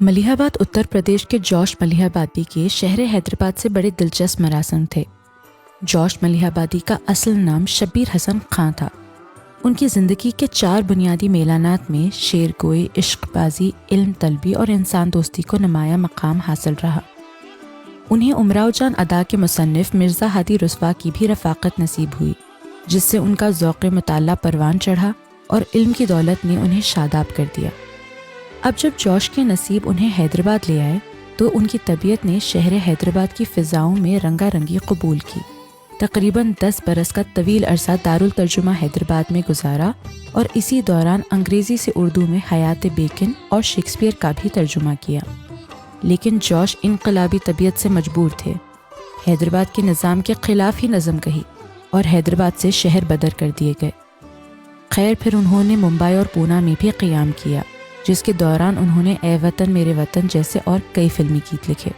ملیح آباد اتر پردیش کے جوش ملیح آبادی کے شہر حیدرآباد سے بڑے دلچسپ مراسم تھے۔ جوش ملیح آبادی کا اصل نام شبیر حسن خان تھا۔ ان کی زندگی کے 4 بنیادی میلانات میں شعر گوئی، عشق بازی، علم طلبی اور انسان دوستی کو نمایاں مقام حاصل رہا۔ انہیں امراؤ جان ادا کے مصنف مرزا ہادی رسوا کی بھی رفاقت نصیب ہوئی، جس سے ان کا ذوق مطالعہ پروان چڑھا اور علم کی دولت نے انہیں شاداب کر دیا۔ اب جب جوش کے نصیب انہیں حیدرآباد لے آئے تو ان کی طبیعت نے شہر حیدرآباد کی فضاؤں میں رنگا رنگی قبول کی۔ تقریباً 10 برس کا طویل عرصہ دارالترجمہ حیدرآباد میں گزارا اور اسی دوران انگریزی سے اردو میں حیات بیکن اور شیکسپیئر کا بھی ترجمہ کیا۔ لیکن جوش انقلابی طبیعت سے مجبور تھے۔ حیدرآباد کے نظام کے خلاف ہی نظم کہی اور حیدرآباد سے شہر بدر کر دیے گئے۔ خیر پھر انہوں نے ممبئی اور پونا میں بھی قیام کیا، جس کے دوران انہوں نے اے وطن میرے وطن جیسے اور کئی فلمی گیت لکھے۔